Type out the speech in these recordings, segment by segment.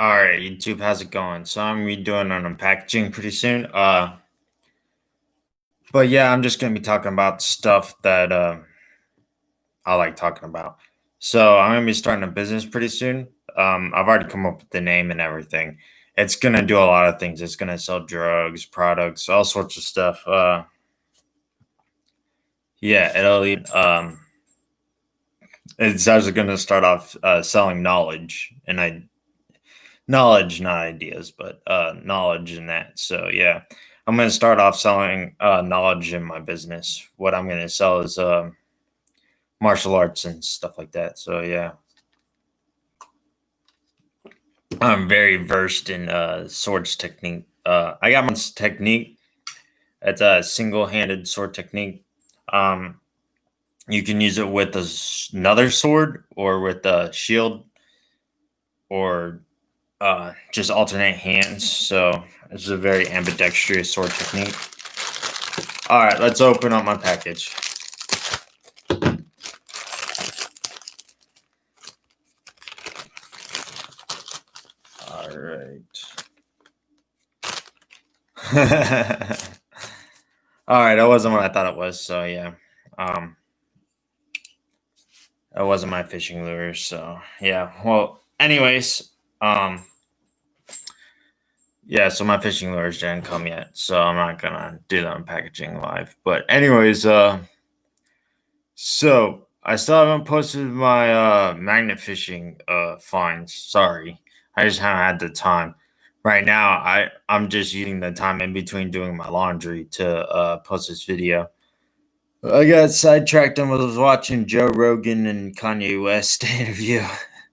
All right, YouTube, how's it going? So I'm redoing an unpackaging pretty soon. But yeah, I'm just gonna be talking about stuff that I like talking about. So I'm gonna be starting a business pretty soon. I've already come up with the name and everything. It's gonna do a lot of things. It's gonna sell drugs, products, all sorts of stuff. Yeah, it's actually gonna start off selling knowledge knowledge, not ideas, but knowledge in that. So yeah, I'm going to start off selling knowledge in my business. What I'm going to sell is martial arts and stuff like that. So yeah, I'm very versed in swords technique. I got my technique. It's a single-handed sword technique. Um, you can use it with another sword or with a shield or just alternate hands. So it's a very ambidextrous sword technique. All right, let's open up my package. All right. All right, that wasn't what I thought it was. So yeah, um, that wasn't my fishing lure. So yeah. Well, anyways, um, yeah. So my fishing lures didn't come yet, so I'm not gonna do that on packaging live. But anyways, so I still haven't posted my magnet fishing finds. Sorry, I just haven't had the time. Right now, I'm just using the time in between doing my laundry to post this video. I got sidetracked and was watching Joe Rogan and Kanye West interview.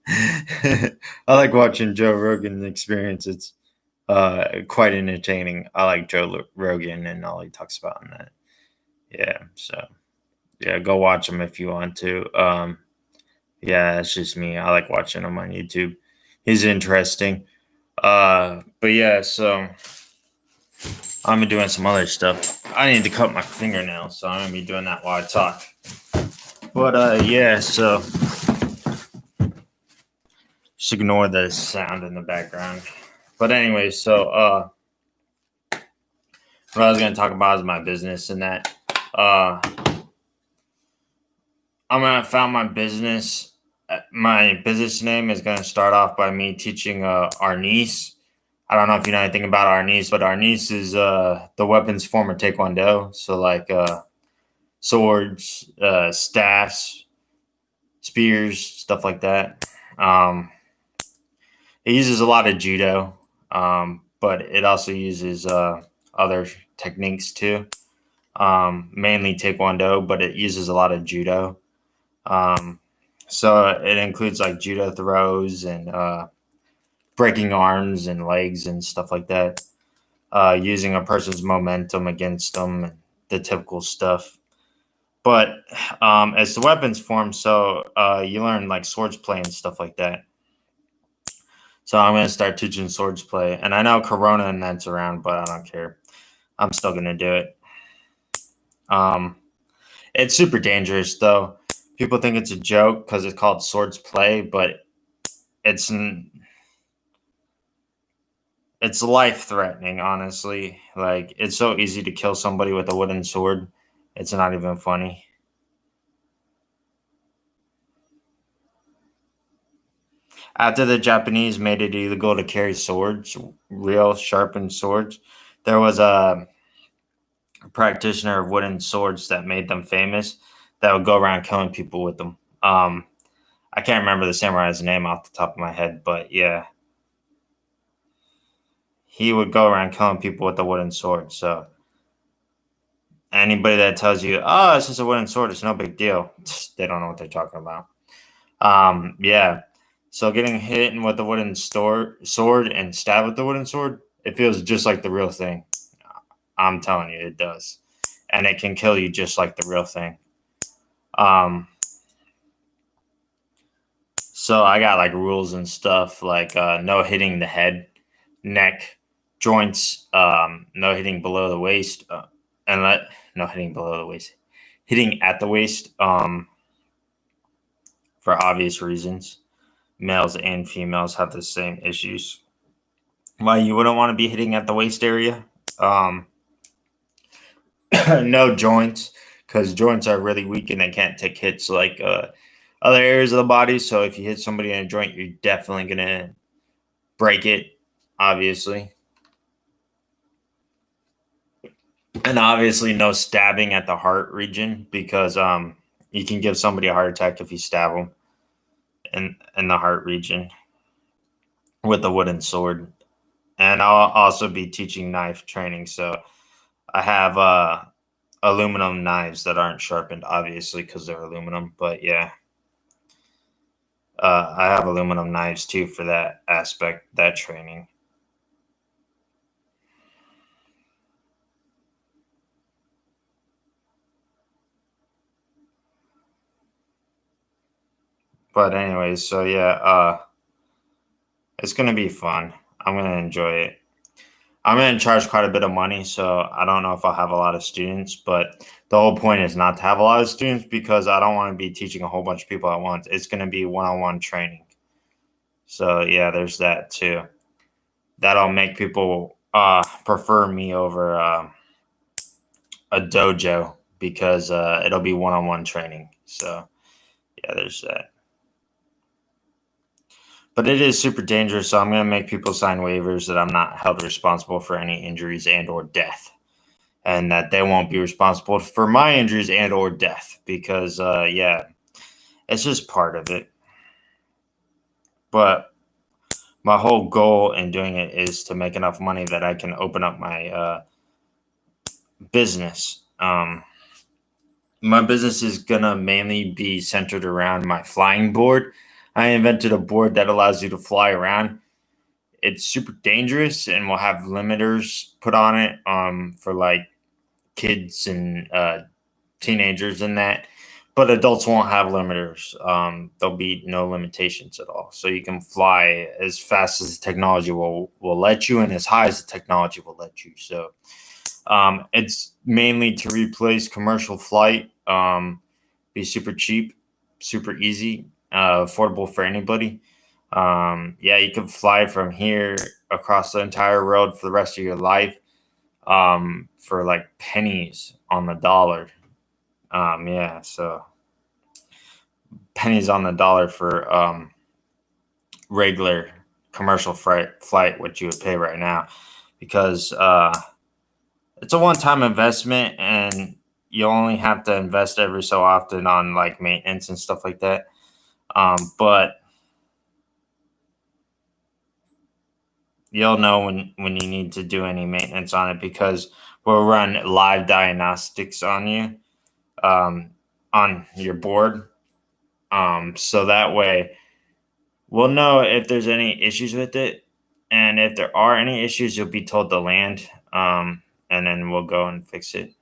I like watching Joe Rogan's experience. It's quite entertaining. I like Rogan and all he talks about in that. Yeah, so yeah, go watch him if you want to. Yeah, it's just me. I like watching him on YouTube. He's interesting. But yeah, so I'm doing some other stuff. I need to cut my fingernails, so I'm gonna be doing that while I talk. But yeah, so just ignore the sound in the background. But anyway, so what I was gonna talk about is my business and that. I'm gonna found my business. My business name is gonna start off by me teaching our niece. I don't know if you know anything about our niece, but our niece is the weapons form of Taekwondo. So like swords, staffs, spears, stuff like that. It uses a lot of judo, but it also uses other techniques too. Mainly Taekwondo, but it uses a lot of judo. Um, so it includes like judo throws and breaking arms and legs and stuff like that. Using a person's momentum against them, and the typical stuff. But as the weapons form, so you learn like swords play and stuff like that. So I'm gonna start teaching swords play, and I know Corona and that's around, but I don't care. I'm still gonna do it. Um, it's super dangerous though. People think it's a joke because it's called swords play, but it's it's life threatening. Honestly, like it's so easy to kill somebody with a wooden sword. It's not even funny. After the Japanese made it illegal to carry swords, real sharpened swords, there was a practitioner of wooden swords that made them famous that would go around killing people with them. I can't remember the samurai's name off the top of my head, but yeah, he would go around killing people with a wooden sword. So anybody that tells you, "Oh, it's just a wooden sword, it's no big deal," they don't know what they're talking about. Yeah. So getting hit with the wooden sword and stabbed with the wooden sword, it feels just like the real thing. I'm telling you, it does, and it can kill you just like the real thing. Um, so I got like rules and stuff like no hitting the head, neck, joints, no hitting below the waist, and no hitting below the waist, hitting at the waist, for obvious reasons. males and females have the same issues. Why you wouldn't want to be hitting at the waist area? Um, no joints, because joints are really weak and they can't take hits like other areas of the body. So if you hit somebody in a joint, you're definitely gonna break it, obviously. And obviously, no stabbing at the heart region because you can give somebody a heart attack if you stab them in the heart region with a wooden sword. And I'll also be teaching knife training. So I have aluminum knives that aren't sharpened, obviously, because they're aluminum. But yeah, I have aluminum knives too for that aspect, that training. But anyways, so yeah, it's gonna be fun. I'm gonna enjoy it. I'm going to charge quite a bit of money, so I don't know if I'll have a lot of students. But the whole point is not to have a lot of students because I don't want to be teaching a whole bunch of people at once. It's going to be one-on-one training. So yeah, there's that too. That'll make people prefer me over a dojo because it'll be one-on-one training. So yeah, there's that. But it is super dangerous, so I'm going to make people sign waivers that I'm not held responsible for any injuries and or death. And that they won't be responsible for my injuries and or death because yeah, it's just part of it. But my whole goal in doing it is to make enough money that I can open up my business. My business is gonna mainly be centered around my flying board. I invented a board that allows you to fly around. It's super dangerous and will have limiters put on it for like kids and teenagers and that, but adults won't have limiters. There'll be no limitations at all. So you can fly as fast as the technology will let you and as high as the technology will let you. So it's mainly to replace commercial flight, be super cheap, super easy, affordable for anybody. Yeah, you can fly from here across the entire world for the rest of your life for like pennies on the dollar. Yeah, so pennies on the dollar for regular commercial flight, what you would pay right now, because it's a one-time investment, and you only have to invest every so often on like maintenance and stuff like that. But you'll know when you need to do any maintenance on it because we'll run live diagnostics on you on your board. So that way we'll know if there's any issues with it. And if there are any issues, you'll be told to land. And then we'll go and fix it.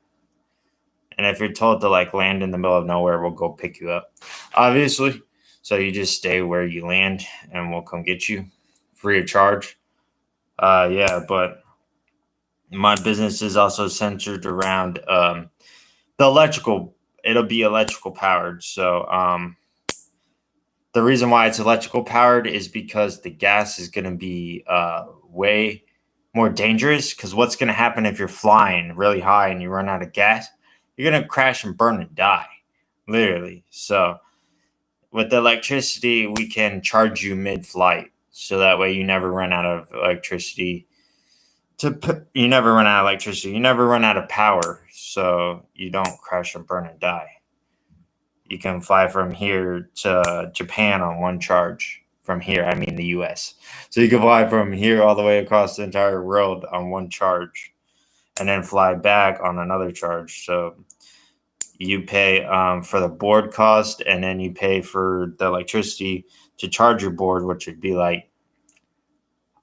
And if you're told to like land in the middle of nowhere, we'll go pick you up. Obviously. So you just stay where you land and we'll come get you free of charge. Yeah, but my business is also centered around the electrical. It'll be electrical powered. So the reason why it's electrical powered is because the gas is going to be way more dangerous. Because what's going to happen if you're flying really high and you run out of gas? You're going to crash and burn and die, literally. So with the electricity, we can charge you mid-flight, so that way you never run out of electricity. You never run out of electricity. You never run out of power, so you don't crash and burn and die. You can fly from here to Japan on one charge. From here, I mean the US. So you can fly from here all the way across the entire world on one charge and then fly back on another charge. So you pay for the board cost and then you pay for the electricity to charge your board, which would be like,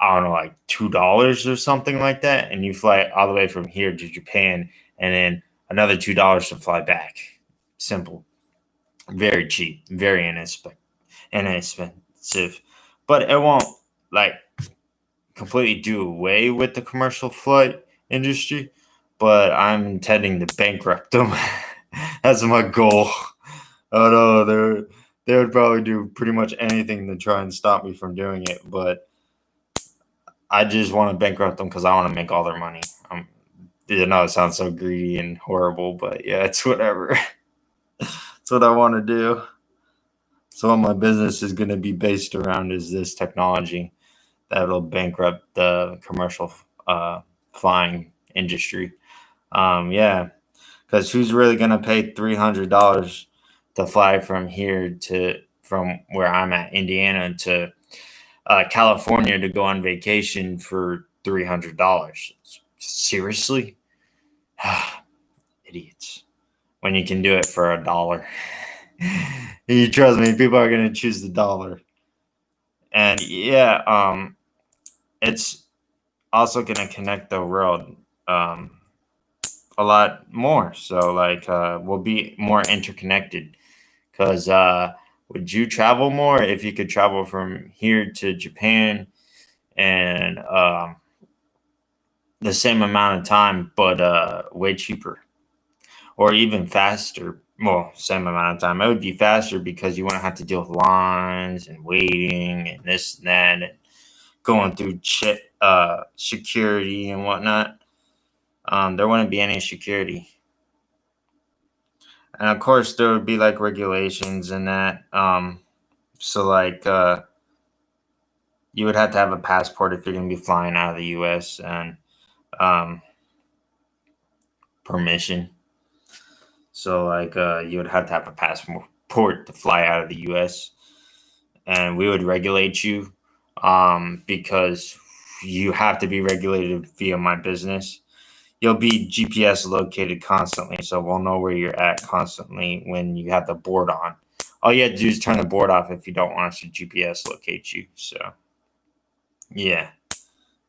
I don't know, like $2 or something like that. And you fly all the way from here to Japan and then another $2 to fly back. Simple. Very cheap, very inexpensive, but it won't like completely do away with the commercial flight industry. But I'm intending to bankrupt them. That's my goal. Oh no, They would probably do pretty much anything to try and stop me from doing it, but I just want to bankrupt them because I want to make all their money. It sounds so greedy and horrible, but yeah, it's whatever. It's what I want to do. So what my business is going to be based around is this technology that'll bankrupt the commercial flying industry. Yeah, because who's really going to pay $300 to fly from here to from where I'm at, Indiana, to California to go on vacation for $300? Seriously, idiots. When you can do it for $1. You trust me, people are going to choose the dollar. And yeah, it's also going to connect the world um, a lot more. So like, we'll be more interconnected. Because would you travel more if you could travel from here to Japan and the same amount of time, but way cheaper or even faster? Well, same amount of time. It would be faster because you wouldn't have to deal with lines and waiting and this and that and going through security and whatnot. There wouldn't be any security. And of course, there would be like regulations and that. So, like, you would have to have a passport if you're going to be flying out of the U.S. and um, permission. So, like, you would have to have a passport to fly out of the U.S. And we would regulate you because you have to be regulated via my business. You'll be GPS located constantly, so we'll know where you're at constantly when you have the board on. All you have to do is turn the board off if you don't want us to GPS locate you. So, yeah.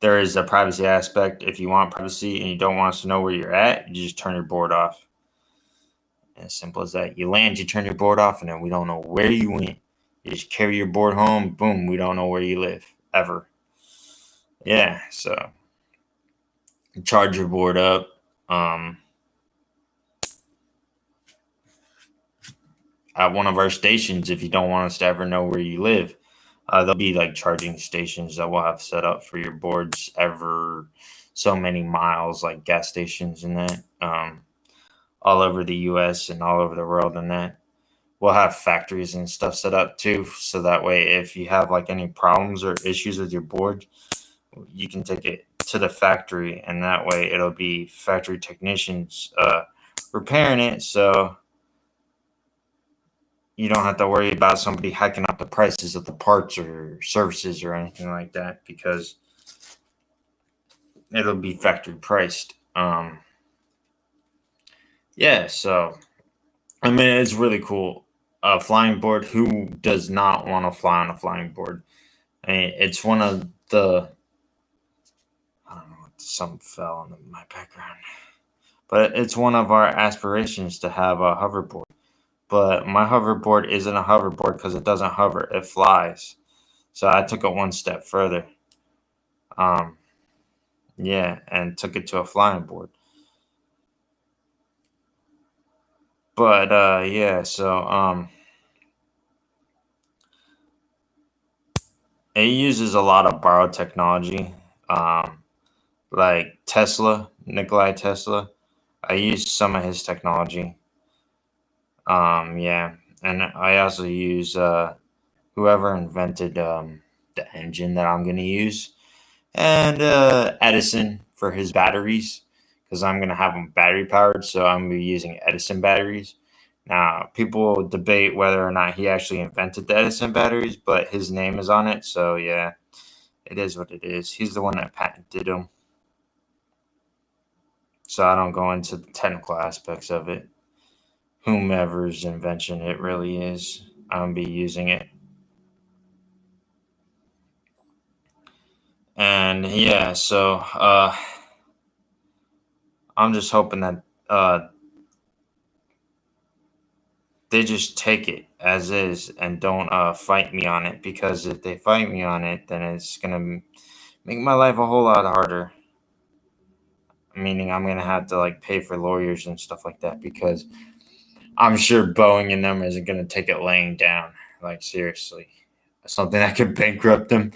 There is a privacy aspect. If you want privacy and you don't want us to know where you're at, you just turn your board off. As simple as that. You land, you turn your board off, and then we don't know where you went. You just carry your board home, boom, we don't know where you live, ever. Yeah, so charge your board up. At one of our stations, if you don't want us to ever know where you live, there'll be like charging stations that we'll have set up for your boards ever so many miles, like gas stations and that, all over the US and all over the world. And that we'll have factories and stuff set up too. So that way, if you have like any problems or issues with your board, you can take it to the factory, and that way it'll be factory technicians repairing it. So you don't have to worry about somebody hacking up the prices of the parts or services or anything like that because it'll be factory priced. Yeah, so I mean, it's really cool. A flying board. Who does not want to fly on a flying board? I mean, it's one of the. I don't know. Something fell in my background, but it's one of our aspirations to have a hoverboard. But my hoverboard isn't a hoverboard because it doesn't hover; it flies. So I took it one step further. Um, yeah, and took it to a flying board. But yeah, so it uses a lot of borrowed technology, like Tesla, Nikolai Tesla. I used some of his technology. Yeah, and I also use whoever invented the engine that I'm going to use, and Edison for his batteries, because I'm going to have them battery powered. So I'm going to be using Edison batteries. Now, people debate whether or not he actually invented the Edison batteries, but his name is on it. So yeah, it is what it is. He's the one that patented them. So I don't go into the technical aspects of it. Whomever's invention it really is, I'm be using it. And yeah, so I'm just hoping that they just take it as is and don't fight me on it, because if they fight me on it, then it's gonna make my life a whole lot harder. Meaning I'm gonna have to like pay for lawyers and stuff like that, because I'm sure Boeing and them isn't gonna take it laying down. Like seriously, something that could bankrupt them.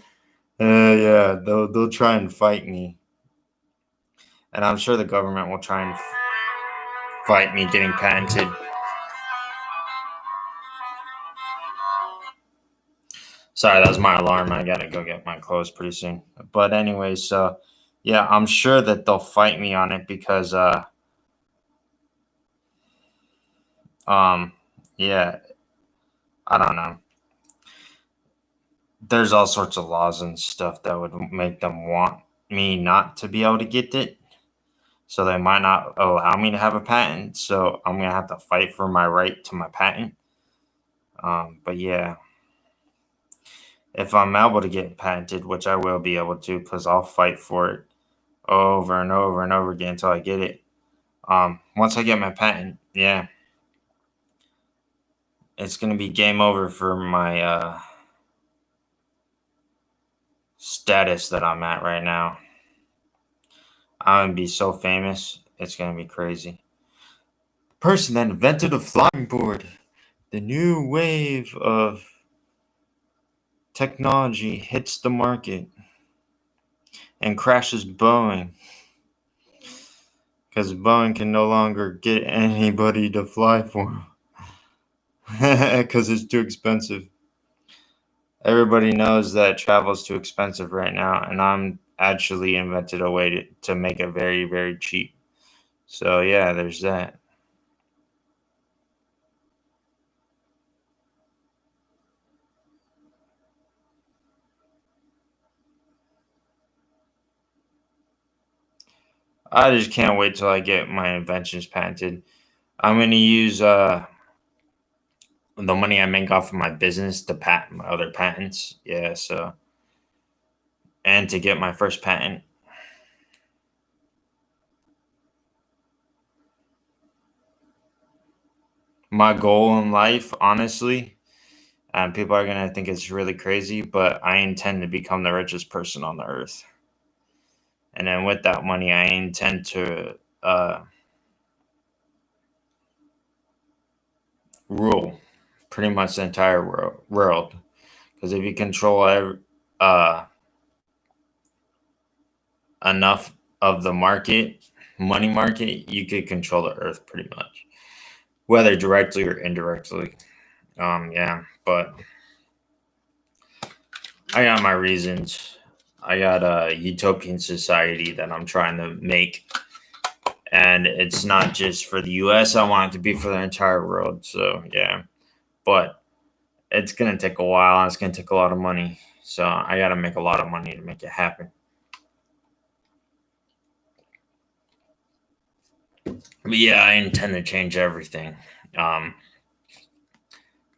Yeah, they'll try and fight me, and I'm sure the government will try and fight me getting patented. Sorry, that was my alarm. I gotta go get my clothes pretty soon. But anyway, so yeah, I'm sure that they'll fight me on it because um yeah, I don't know. There's all sorts of laws and stuff that would make them want me not to be able to get it. So they might not allow me to have a patent. So I'm gonna have to fight for my right to my patent. But yeah, if I'm able to get patented, which I will be able to, because I'll fight for it over and over and over again until I get it. Once I get my patent, yeah, it's gonna be game over for my status that I'm at right now. I'm gonna be so famous, it's gonna be crazy. Person that invented a flying board. The new wave of technology hits the market and crashes Boeing because Boeing can no longer get anybody to fly for them because it's too expensive. Everybody knows that travel is too expensive right now, and I'm actually invented a way to make it very, very cheap. So yeah, there's that. I just can't wait till I get my inventions patented. I'm gonna use the money I make off of my business to patent my other patents. Yeah, so and to get my first patent. My goal in life, honestly, people are gonna think it's really crazy, but I intend to become the richest person on the earth. And then with that money, I intend to rule pretty much the entire world. Because if you control enough of the market, money market, you could control the earth pretty much, whether directly or indirectly. Yeah, but I got my reasons. I got a utopian society that I'm trying to make, and it's not just for the U.S. I want it to be for the entire world. So yeah, but it's gonna take a while, and it's gonna take a lot of money. So I got to make a lot of money to make it happen. But yeah, I intend to change everything. Um,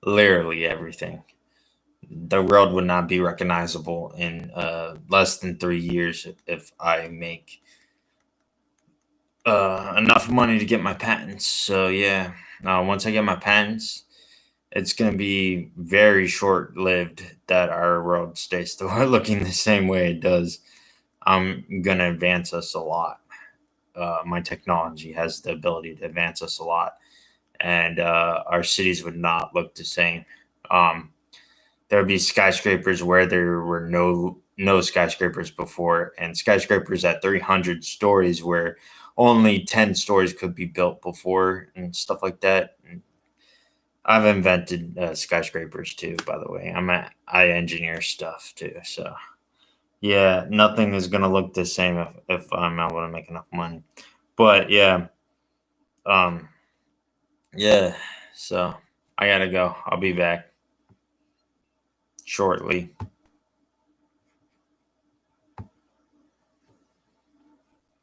Literally everything. The world would not be recognizable in less than 3 years if I make enough money to get my patents. So yeah, once I get my patents, it's going to be very short lived that our world stays still looking the same way it does. I'm going to advance us a lot. My technology has the ability to advance us a lot, and our cities would not look the same. Um, there would be skyscrapers where there were no skyscrapers before, and skyscrapers at 300 stories where only 10 stories could be built before, and stuff like that. And I've invented skyscrapers too, by the way. I engineer stuff too, so yeah, nothing is gonna look the same if I'm able to make enough money. But yeah, um, yeah. So I gotta go. I'll be back shortly.